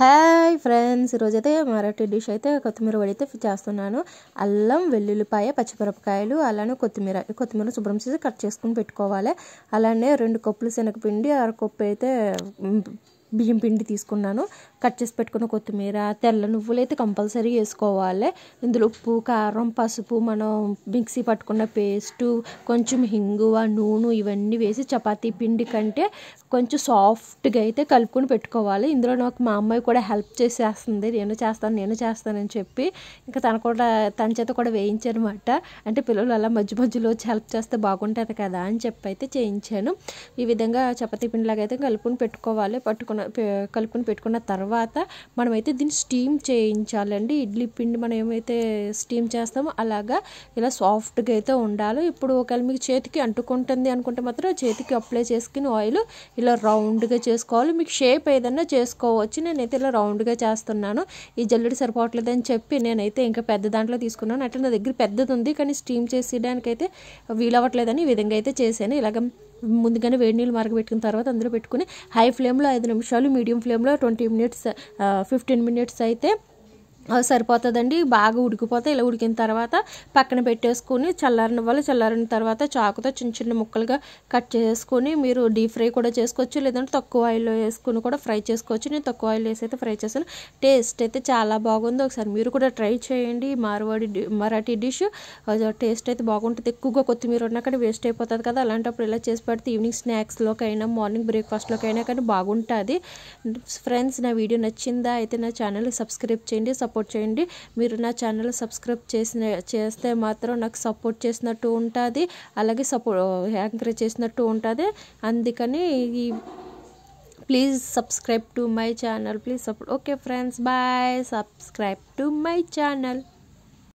Hi friends, ఈరోజైతే Marathi dish అయితే కొత్తిమీర వడి అయితే చేస్తున్నాను. అల్లం, వెల్లుల్లిపాయ, పచ్చిమిరపకాయలు, అలానే కొత్తిమీర శుభ్రం చేసి కట్ చేసుకుని పెట్టుకోవాలి. అలానే 2 కప్పులు శనగపిండి, 1/2 కప్పు అయితే బియ్యం పిండి తీసుకున్నాను. కట్ చేసి పెట్టుకున్న కొత్తిమీర, తెల్ల నువ్వులు అయితే కంపల్సరీ వేసుకోవాలి. ఇందులో ఉప్పు, కారం, పసుపు, మనం మిక్సీ పట్టుకున్న పేస్టు, కొంచెం హింగువ, నూనె ఇవన్నీ వేసి చపాతీ పిండి కంటే కొంచెం సాఫ్ట్గా అయితే కలుపుకొని పెట్టుకోవాలి. ఇందులో నాకు మా అమ్మాయి కూడా హెల్ప్ చేసేస్తుంది. నేను చేస్తానని చెప్పి ఇంకా తన చేత కూడా వేయించానమాట. అంటే పిల్లలు అలా మధ్య మధ్యలో వచ్చి హెల్ప్ చేస్తే బాగుంటుంది కదా అని చెప్పి అయితే చేయించాను. ఈ విధంగా చపాతీ పిండిలాగా అయితే కలుపుకొని పెట్టుకున్న తర్వాత మనమైతే దీన్ని స్టీమ్ చేయించాలండి. ఇడ్లీ పిండి మనం ఏమైతే స్టీమ్ చేస్తామో అలాగా ఇలా సాఫ్ట్గా అయితే ఉండాలి. ఇప్పుడు ఒకవేళ మీకు చేతికి అంటుకుంటుంది అనుకుంటే మాత్రం చేతికి అప్లై చేసుకుని ఆయిల్ ఇలా రౌండ్గా చేసుకోవాలి. మీకు షేప్ ఏదన్నా చేసుకోవచ్చు. నేనైతే ఇలా రౌండ్గా చేస్తున్నాను. ఈ జల్లెడ సరిపోవట్లేదని చెప్పి నేనైతే ఇంకా పెద్ద దాంట్లో తీసుకున్నాను. అట్లా నా దగ్గర పెద్దది ఉంది, కానీ స్టీమ్ చేసేయడానికైతే వీలవ్వట్లేదని ఈ విధంగా అయితే చేశాను. ఇలాగ ముందుగానే వేడి నీళ్ళు మరగబెట్టుకున్న తర్వాత అందులో పెట్టుకుని హై ఫ్లేమ్లో 5 నిమిషాలు, మీడియం ఫ్లేమ్లో 15 మినిట్స్ అయితే సరిపోతుందండి. బాగా ఉడికిపోతే ఇలా ఉడికిన తర్వాత పక్కన పెట్టేసుకొని చల్లారిన తర్వాత చాకుతో చిన్న చిన్న ముక్కలుగా కట్ చేసుకొని మీరు డీప్ ఫ్రై కూడా చేసుకోవచ్చు, లేదంటే తక్కువ ఆయిల్లో వేసుకుని కూడా ఫ్రై చేసుకోవచ్చు. నేను తక్కువ ఆయిల్ వేసి అయితే ఫ్రై చేశాను. టేస్ట్ అయితే చాలా బాగుంది. ఒకసారి మీరు కూడా ట్రై చేయండి. మరాఠీ డిష్ టేస్ట్ అయితే బాగుంటుంది. ఎక్కువగా కొత్తిమీర ఉన్నా కానీ వేస్ట్ అయిపోతుంది కదా, అలాంటప్పుడు ఇలా చేసి పెడితే ఈవినింగ్ స్నాక్స్లోకైనా మార్నింగ్ బ్రేక్ఫాస్ట్లోకైనా కానీ బాగుంటుంది. ఫ్రెండ్స్, నా వీడియో నచ్చిందా అయితే నా ఛానల్ని సబ్స్క్రైబ్ చేయండి, సపోర్ట్ చేయండి. మీరు నా ఛానల్ సబ్స్క్రైబ్ చేస్తే మాత్రం నాకు సపోర్ట్ చేసినట్టు ఉంటుంది, అలాగే ఎంకరేజ్ చేసినట్టు ఉంటుంది. అందుకని please subscribe to my channel, please support. Okay friends, bye. Subscribe to my channel.